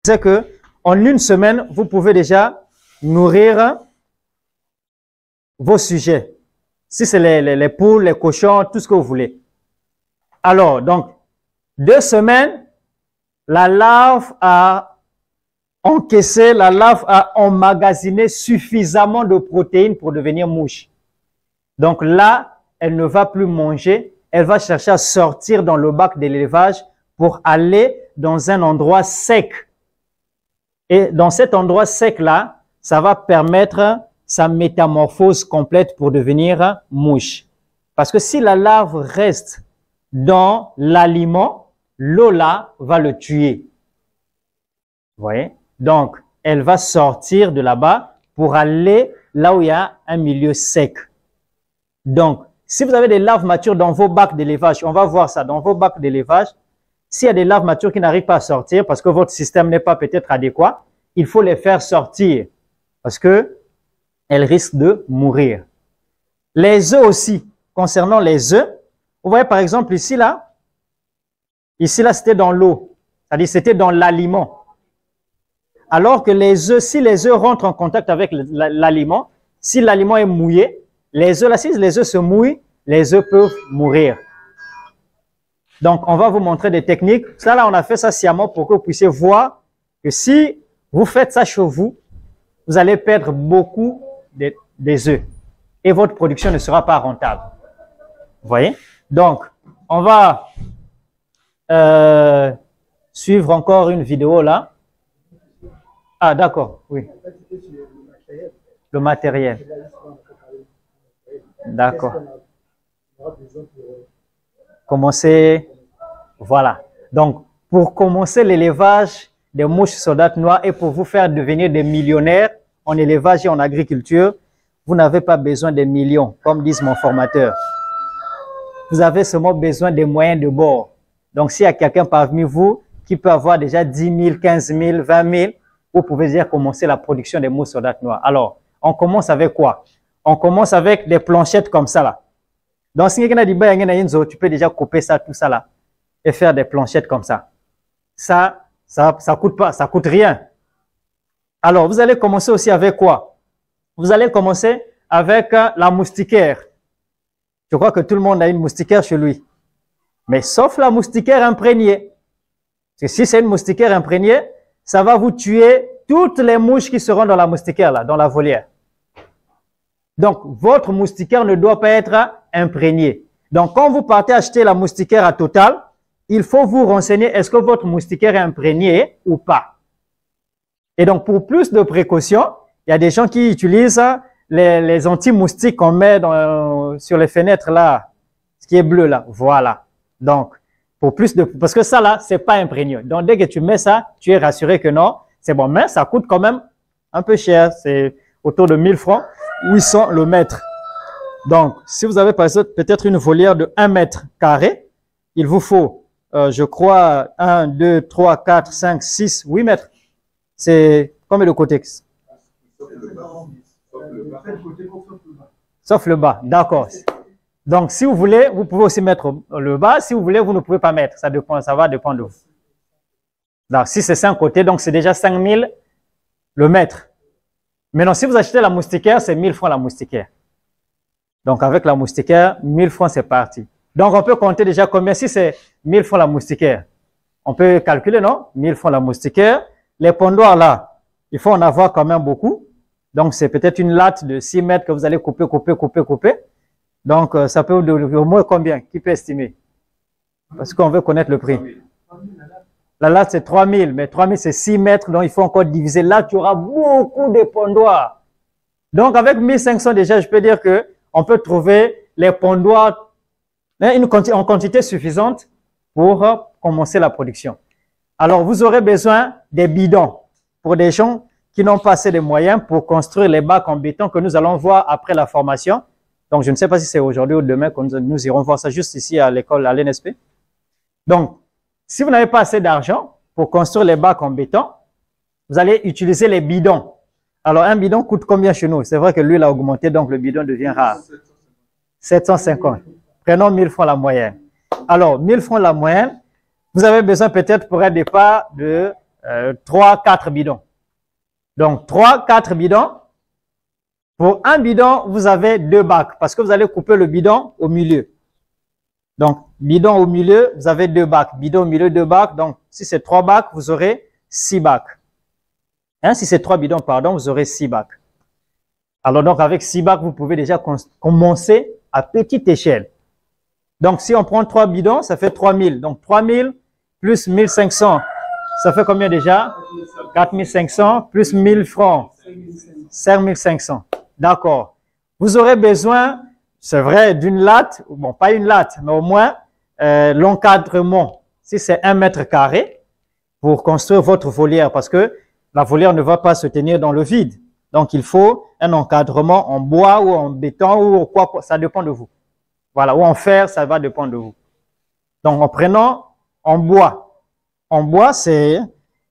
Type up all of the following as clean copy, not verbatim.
C'est que en une semaine, vous pouvez déjà nourrir vos sujets. Si c'est les poules, les cochons, tout ce que vous voulez. Alors, donc, 2 semaines, la larve a encaissé, la larve a emmagasiné suffisamment de protéines pour devenir mouche. Donc là, elle ne va plus manger, elle va chercher à sortir dans le bac de l'élevage pour aller dans un endroit sec. Et dans cet endroit sec-là, ça va permettre sa métamorphose complète pour devenir mouche. Parce que si la larve reste dans l'aliment, l'eau là va le tuer. Vous voyez? Donc, elle va sortir de là-bas pour aller là où il y a un milieu sec. Donc, si vous avez des larves matures dans vos bacs d'élevage, on va voir ça, dans vos bacs d'élevage, s'il y a des larves matures qui n'arrivent pas à sortir parce que votre système n'est pas peut-être adéquat, il faut les faire sortir parce que elles risquent de mourir. Les œufs aussi, concernant les œufs, vous voyez par exemple ici là c'était dans l'eau, c'est-à-dire c'était dans l'aliment. Alors que les œufs, si les œufs rentrent en contact avec l'aliment, si l'aliment est mouillé, les œufs là, si les œufs se mouillent, les œufs peuvent mourir. Donc, on va vous montrer des techniques. Ça là, on a fait ça sciemment pour que vous puissiez voir que si vous faites ça chez vous, vous allez perdre beaucoup des œufs et votre production ne sera pas rentable. Vous voyez? Donc, on va suivre encore une vidéo là. Ah, d'accord, oui. Le matériel. D'accord. Commencer, voilà. Donc, pour commencer l'élevage des mouches saudates noires et pour vous faire devenir des millionnaires en élevage et en agriculture, vous n'avez pas besoin des millions, comme disent mon formateur. Vous avez seulement besoin des moyens de bord. Donc, s'il y a quelqu'un parmi vous qui peut avoir déjà 10 000, 15 000, 20 000, vous pouvez déjà commencer la production des mouches saudates noires. Alors, on commence avec quoi? On commence avec des planchettes comme ça là. Donc, si quelqu'un a dit, tu peux déjà couper ça, tout ça là, et faire des planchettes comme ça. Ça coûte pas, ça coûte rien. Alors, vous allez commencer aussi avec quoi? Vous allez commencer avec la moustiquaire. Je crois que tout le monde a une moustiquaire chez lui. Mais sauf la moustiquaire imprégnée. Parce que si c'est une moustiquaire imprégnée, ça va vous tuer toutes les mouches qui seront dans la moustiquaire là, dans la volière. Donc, votre moustiquaire ne doit pas être imprégné. Donc, quand vous partez acheter la moustiquaire à Total, il faut vous renseigner, est-ce que votre moustiquaire est imprégné ou pas? Et donc, pour plus de précautions, il y a des gens qui utilisent les anti-moustiques qu'on met sur les fenêtres là, ce qui est bleu là, voilà. Donc, pour plus de, parce que ça là, c'est pas imprégné. Donc, dès que tu mets ça, tu es rassuré que non, c'est bon. Mais ça coûte quand même un peu cher, c'est autour de 1000 francs. 800 le mètre. Donc, si vous avez par exemple peut-être une volière de 1 mètre carré, il vous faut, je crois, 1, 2, 3, 4, 5, 6, 8 mètres. C'est combien de côtés? Sauf le bas, d'accord. Donc, si vous voulez, vous pouvez aussi mettre le bas. Si vous voulez, vous ne pouvez pas mettre. Ça dépend, ça va dépendre de vous. Donc, si c'est 5 côtés, donc c'est déjà 5000 le mètre. Maintenant, si vous achetez la moustiquaire, c'est 1000 francs la moustiquaire. Donc, avec la moustiquaire, 1000 francs, c'est parti. Donc, on peut compter déjà combien? Si c'est 1000 francs la moustiquaire, on peut calculer, non? 1000 francs la moustiquaire. Les pondoirs, là, il faut en avoir quand même beaucoup. Donc, c'est peut-être une latte de 6 mètres que vous allez couper. Donc, ça peut au moins combien? Qui peut estimer? Parce qu'on veut connaître le prix. La latte, c'est 3000, mais 3000, c'est 6 mètres, donc il faut encore diviser. Là, tu auras beaucoup de pondoirs. Donc, avec 1500 déjà, je peux dire que on peut trouver les pondoirs en quantité suffisante pour commencer la production. Alors, vous aurez besoin des bidons pour des gens qui n'ont pas assez de moyens pour construire les bacs en béton que nous allons voir après la formation. Donc, je ne sais pas si c'est aujourd'hui ou demain que nous irons voir ça juste ici à l'école, à l'NSP. Donc, si vous n'avez pas assez d'argent pour construire les bacs en béton, vous allez utiliser les bidons. Alors, un bidon coûte combien chez nous? C'est vrai que l'huile a augmenté, donc le bidon devient rare. 750. Prenons 1000 francs la moyenne. Alors, 1000 francs la moyenne, vous avez besoin peut-être pour un départ de 3, 4 bidons. Donc, 3, 4 bidons. Pour un bidon, vous avez 2 bacs parce que vous allez couper le bidon au milieu. Donc, bidon au milieu, vous avez 2 bacs. Bidon au milieu, 2 bacs. Donc, si c'est 3 bacs, vous aurez 6 bacs. Hein, si c'est 3 bidons, pardon, vous aurez 6 bacs. Alors, donc, avec 6 bacs, vous pouvez déjà commencer à petite échelle. Donc, si on prend 3 bidons, ça fait 3000. Donc, 3000 plus 1500, ça fait combien déjà? 4500 plus 1000 francs. 5500. D'accord. Vous aurez besoin, c'est vrai, d'une latte. Bon, pas une latte, mais au moins l'encadrement. Si c'est 1 mètre carré, pour construire votre volière, parce que la volière ne va pas se tenir dans le vide. Donc, il faut un encadrement en bois ou en béton ou quoi, ça dépend de vous. Voilà, ou en fer, ça va dépendre de vous. Donc, en prenant en bois. En bois, c'est,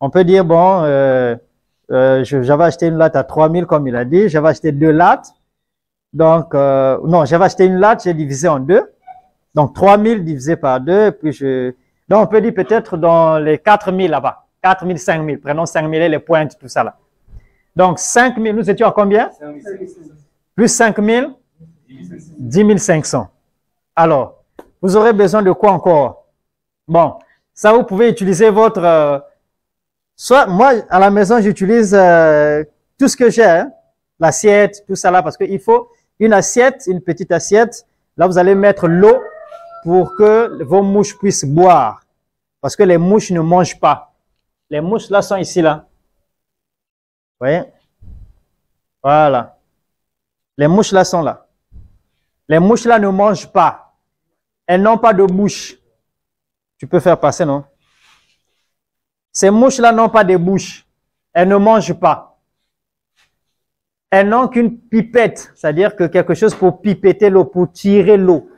on peut dire, bon, j'avais acheté une latte à 3000, comme il a dit. J'avais acheté 2 lattes. Donc, non, j'avais acheté une latte, j'ai divisé en 2. Donc, 3000 divisé par 2. Et puis, donc, on peut dire peut-être dans les 4000 là-bas. 4000, 5000. Prenons 5000 et les pointes, tout ça là. Donc, 5000, nous étions à combien? Plus 5000? 10 500. Alors, vous aurez besoin de quoi encore? Bon, ça, vous pouvez utiliser votre... soit, moi, à la maison, j'utilise tout ce que j'ai, hein, l'assiette, tout ça là, parce qu'il faut une assiette, une petite assiette. Là, vous allez mettre l'eau pour que vos mouches puissent boire. Parce que les mouches ne mangent pas. Les mouches, là, sont ici, là. Vous voyez? Voilà. Les mouches, là, sont là. Les mouches, là, ne mangent pas. Elles n'ont pas de bouche. Tu peux faire passer, non? Ces mouches-là n'ont pas de bouche. Elles ne mangent pas. Elles n'ont qu'une pipette, c'est-à-dire que quelque chose pour pipetter l'eau, pour tirer l'eau.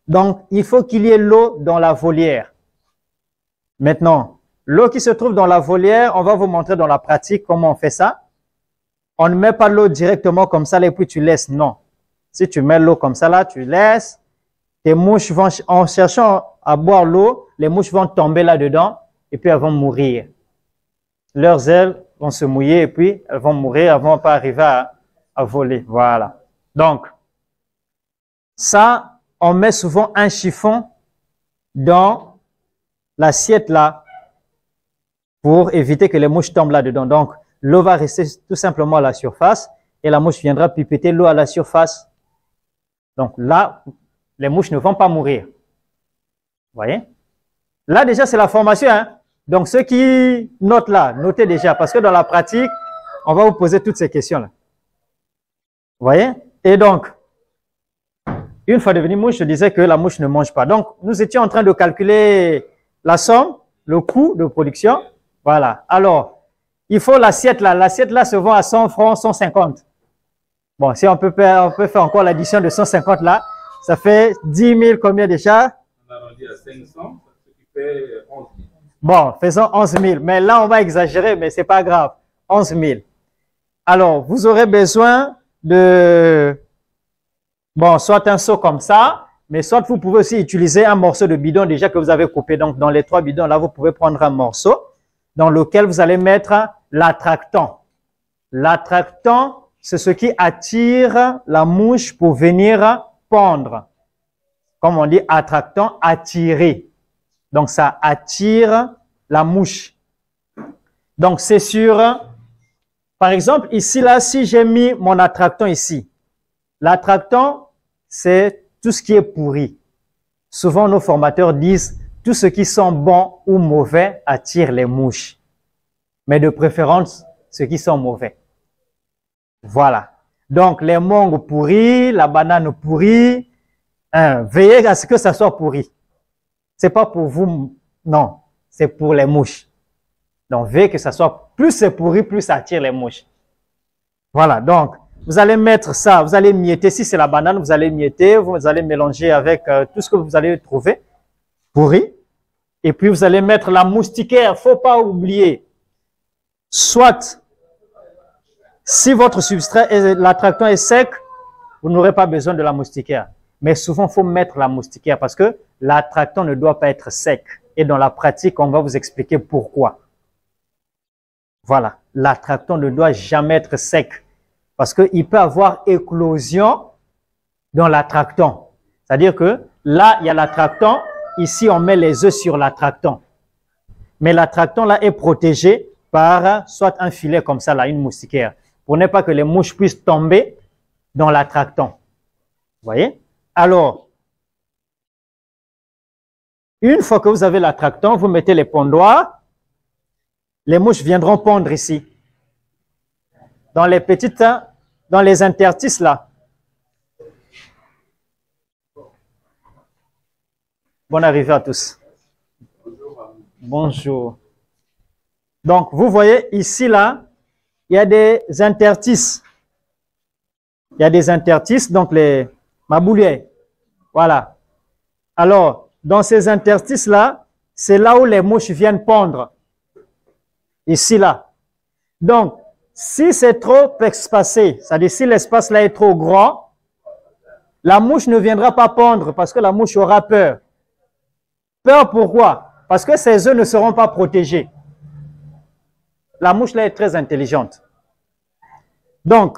Donc, il faut qu'il y ait l'eau dans la volière. Maintenant, l'eau qui se trouve dans la volière, on va vous montrer dans la pratique comment on fait ça. On ne met pas l'eau directement comme ça, et puis tu laisses. Non. Si tu mets l'eau comme ça, là, tu laisses. Tes mouches vont, en cherchant à boire l'eau, les mouches vont tomber là-dedans et puis elles vont mourir. Leurs ailes vont se mouiller et puis elles vont mourir, elles vont pas arriver à voler. Voilà. Donc, ça, on met souvent un chiffon dans l'assiette là pour éviter que les mouches tombent là-dedans. Donc, l'eau va rester tout simplement à la surface et la mouche viendra pipetter l'eau à la surface. Donc là, les mouches ne vont pas mourir. Vous voyez? Là, déjà, c'est la formation. Hein? Donc, ceux qui notent là, notez déjà, parce que dans la pratique, on va vous poser toutes ces questions-là. Vous voyez? Et donc, une fois devenue mouche, je disais que la mouche ne mange pas. Donc, nous étions en train de calculer la somme, le coût de production. Voilà. Alors, il faut l'assiette là. L'assiette là se vend à 100 francs, 150. Bon, si on peut faire encore l'addition de 150 là, ça fait 10 000 combien déjà? On a arrondi à 500, ce qui fait 11 000. Bon, faisons 11 000. Mais là, on va exagérer, mais c'est pas grave. 11 000. Alors, vous aurez besoin de, bon, soit un seau comme ça, mais soit vous pouvez aussi utiliser un morceau de bidon déjà que vous avez coupé. Donc, dans les 3 bidons, là, vous pouvez prendre un morceau dans lequel vous allez mettre l'attractant. L'attractant, c'est ce qui attire la mouche pour venir pondre. Comme on dit, attractant, attirer. Donc, ça attire la mouche. Donc, c'est sûr. Par exemple, ici, là, si j'ai mis mon attractant ici, l'attractant, c'est tout ce qui est pourri. Souvent, nos formateurs disent, tout ce qui sent bon ou mauvais attire les mouches. Mais de préférence, ce qui sont mauvais. Voilà. Donc, les mangues pourries, la banane pourrie, veillez à ce que ça soit pourri. C'est pas pour vous, non. C'est pour les mouches. Donc, veillez que ça soit, plus c'est pourri, plus ça attire les mouches. Voilà. Donc, vous allez mettre ça, vous allez mietter. Si c'est la banane, vous allez mietter, vous allez mélanger avec tout ce que vous allez trouver pourri. Et puis, vous allez mettre la moustiquaire. Faut pas oublier. Soit, si votre substrat, l'attractant est sec, vous n'aurez pas besoin de la moustiquaire. Mais souvent, il faut mettre la moustiquaire parce que l'attractant ne doit pas être sec. Et dans la pratique, on va vous expliquer pourquoi. Voilà, l'attractant ne doit jamais être sec parce qu'il peut avoir éclosion dans l'attractant. C'est-à-dire que là, il y a l'attractant, ici on met les œufs sur l'attractant. Mais l'attractant là est protégé par soit un filet comme ça, là, une moustiquaire, pour ne pas que les mouches puissent tomber dans l'attractant. Vous voyez? Alors, une fois que vous avez l'attractant, vous mettez les pondoirs, les mouches viendront pondre ici. Dans les petites, dans les interstices là. Bonne arrivée à tous. Bonjour. Donc, vous voyez ici là, il y a des interstices. Il y a des interstices, donc les maboulières. Voilà. Alors, dans ces interstices là, c'est là où les mouches viennent pondre. Ici là. Donc, si c'est trop espacé, c'est-à-dire si l'espace là est trop grand, la mouche ne viendra pas pondre parce que la mouche aura peur. Peur pourquoi? Parce que ses œufs ne seront pas protégés. La mouche là est très intelligente. Donc,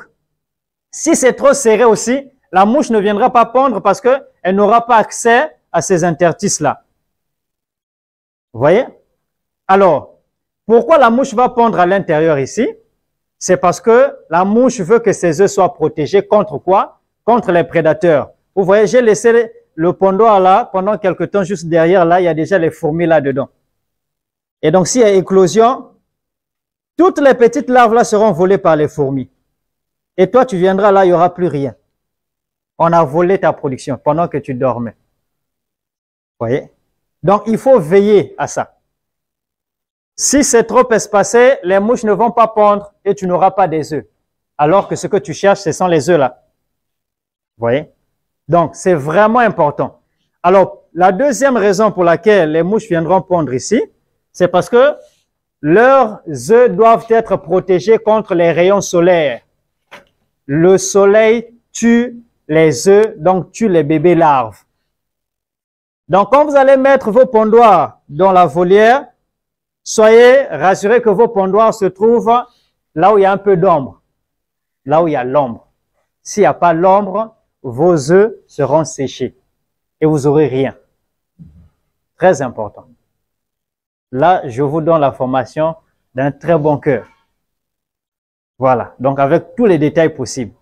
si c'est trop serré aussi, la mouche ne viendra pas pondre parce qu'elle n'aura pas accès à ces interstices là. Vous voyez? Alors, pourquoi la mouche va pondre à l'intérieur ici? C'est parce que la mouche veut que ses œufs soient protégés contre quoi? Contre les prédateurs. Vous voyez, j'ai laissé le pondoir là pendant quelque temps, juste derrière là, il y a déjà les fourmis là-dedans. Et donc, s'il y a éclosion, toutes les petites larves là seront volées par les fourmis. Et toi, tu viendras là, il n'y aura plus rien. On a volé ta production pendant que tu dormais. Vous voyez? Donc, il faut veiller à ça. Si c'est trop espacé, les mouches ne vont pas pondre et tu n'auras pas des œufs. Alors que ce que tu cherches, ce sont les œufs là. Vous voyez? Donc, c'est vraiment important. Alors, la deuxième raison pour laquelle les mouches viendront pondre ici, c'est parce que leurs œufs doivent être protégés contre les rayons solaires. Le soleil tue les œufs, donc tue les bébés larves. Donc, quand vous allez mettre vos pondoirs dans la volière, soyez rassurés que vos pondoirs se trouvent là où il y a un peu d'ombre, là où il y a l'ombre. S'il n'y a pas l'ombre, vos œufs seront séchés et vous n'aurez rien. Très important. Là, je vous donne la formation d'un très bon cœur. Voilà, donc avec tous les détails possibles.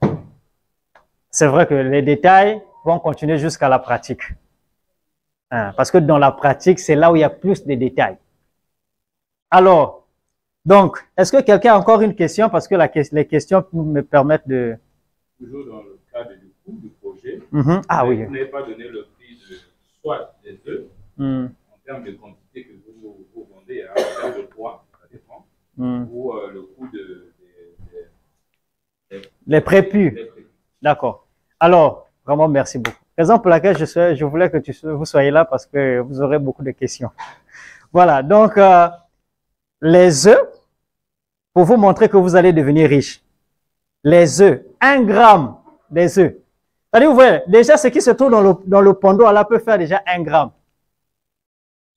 C'est vrai que les détails vont continuer jusqu'à la pratique. Parce que dans la pratique, c'est là où il y a plus de détails. Alors, donc, est-ce que quelqu'un a encore une question? Parce que les questions me permettent de... Toujours dans le cadre du coût du projet, Ah oui. vous n'avez pas donné le prix de soit des œufs, en termes de quantité que vous vendez, en termes de poids, ça dépend, ou le coût les prépus. D'accord. Alors, vraiment, merci beaucoup. Raison pour laquelle je voulais que vous soyez là parce que vous aurez beaucoup de questions. Voilà, donc, les œufs, pour vous montrer que vous allez devenir riche. Les œufs, 1 gramme des œufs. C'est-à-dire, vous voyez, déjà, ce qui se trouve dans le pondoir là peut faire déjà 1 gramme.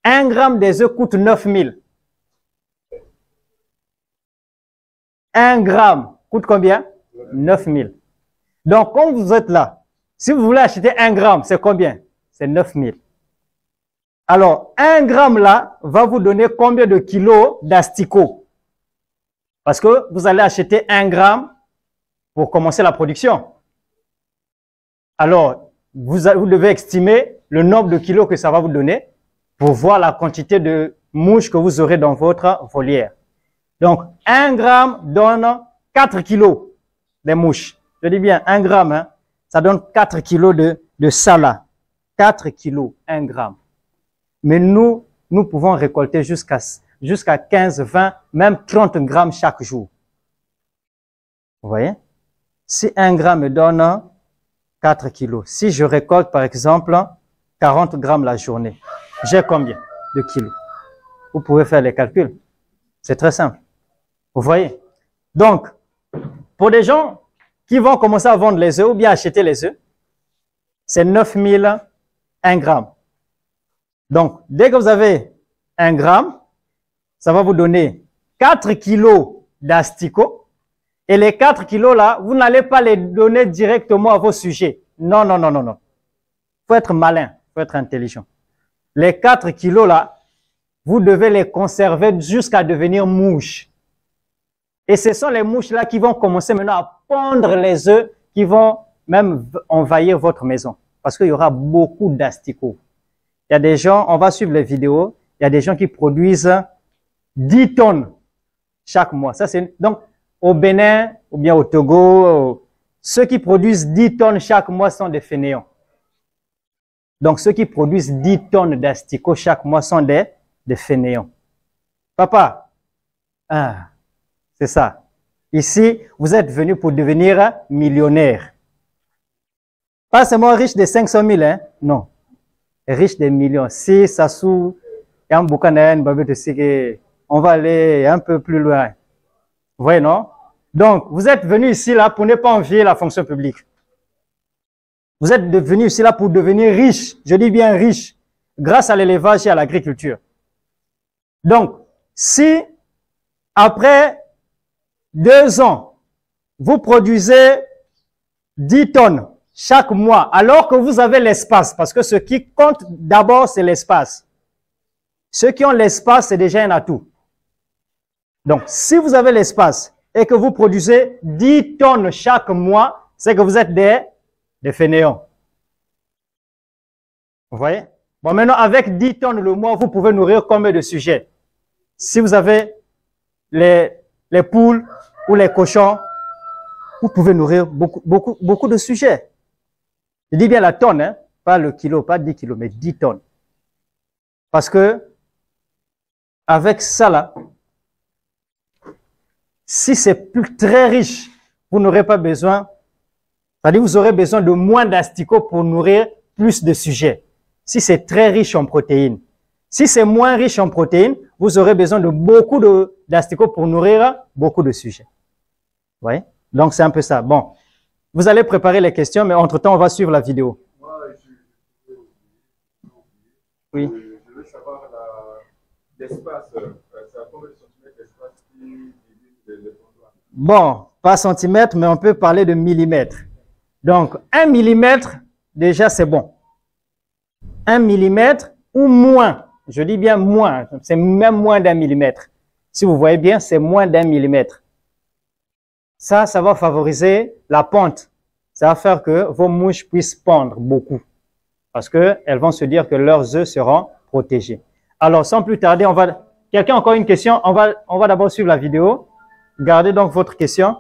1 gramme des œufs coûte 9 000. 1 gramme coûte combien? 9 000. Donc, quand vous êtes là, si vous voulez acheter 1 gramme, c'est combien? C'est 9 000. Alors, 1 gramme là va vous donner combien de kilos d'asticots? Parce que vous allez acheter 1 gramme pour commencer la production. Alors, vous devez estimer le nombre de kilos que ça va vous donner pour voir la quantité de mouches que vous aurez dans votre volière. Donc, 1 gramme donne 4 kilos de mouches. Je dis bien 1 gramme, hein, ça donne 4 kilos de ça là. 4 kilos, 1 gramme. Mais nous pouvons récolter jusqu'à 15, 20, même 30 grammes chaque jour. Vous voyez? Si 1 gramme donne 4 kilos, si je récolte par exemple 40 grammes la journée, j'ai combien de kilos? Vous pouvez faire les calculs. C'est très simple. Vous voyez? Donc, pour des gens qui vont commencer à vendre les œufs ou bien acheter les œufs, c'est 9 000 1 gramme. Donc, dès que vous avez 1 gramme, ça va vous donner 4 kilos d'asticots. Et les 4 kilos là, vous n'allez pas les donner directement à vos sujets. Non, non, non, non, non. Faut être malin, faut être intelligent. Les 4 kilos là, vous devez les conserver jusqu'à devenir mouches. Et ce sont les mouches là qui vont commencer maintenant à pondre les œufs qui vont même envahir votre maison. Parce qu'il y aura beaucoup d'asticots. Il y a des gens, on va suivre les vidéos, il y a des gens qui produisent 10 tonnes chaque mois. Ça, c'est, donc, au Bénin ou bien au Togo, ceux qui produisent 10 tonnes chaque mois sont des fainéants. Donc, ceux qui produisent 10 tonnes d'asticots chaque mois sont des fainéants. Papa, c'est ça. Ici, vous êtes venu pour devenir millionnaire. Pas seulement riche de 500 000, hein? Non. Riche des millions. Si ça sous, on va aller un peu plus loin. Vous voyez, non? Donc, vous êtes venu ici là pour ne pas envier la fonction publique. Vous êtes venu ici là pour devenir riche. Je dis bien riche. Grâce à l'élevage et à l'agriculture. Donc, si après 2 ans, vous produisez 10 tonnes chaque mois, alors que vous avez l'espace, parce que ce qui compte d'abord, c'est l'espace. Ceux qui ont l'espace, c'est déjà un atout. Donc, si vous avez l'espace et que vous produisez 10 tonnes chaque mois, c'est que vous êtes des fainéants. Vous voyez? Bon, maintenant, avec 10 tonnes le mois, vous pouvez nourrir combien de sujets? Si vous avez les poules ou les cochons, vous pouvez nourrir beaucoup de sujets. Je dis bien la tonne, hein? Pas le kilo, pas 10 kilos, mais 10 tonnes. Parce que, avec ça là, si c'est très riche, vous n'aurez pas besoin, c'est-à-dire vous aurez besoin de moins d'asticots pour nourrir plus de sujets. Si c'est très riche en protéines. Si c'est moins riche en protéines, vous aurez besoin de beaucoup d'asticots pour nourrir beaucoup de sujets. Vous voyez? Donc, c'est un peu ça. Bon. Vous allez préparer les questions, mais entre-temps, on va suivre la vidéo. Oui. Je veux savoir l'espace. C'est à combien de centimètres d'espace qui divise les pontoirs? Bon, pas centimètres, mais on peut parler de millimètres. Donc, 1 millimètre, déjà, c'est bon. 1 millimètre ou moins. Je dis bien moins. C'est même moins d'1 millimètre. Si vous voyez bien, c'est moins d'1 millimètre. Ça va favoriser la ponte. Ça va faire que vos mouches puissent pondre beaucoup. Parce que elles vont se dire que leurs œufs seront protégés. Alors, sans plus tarder, quelqu'un a encore une question? On va d'abord suivre la vidéo. Gardez donc votre question.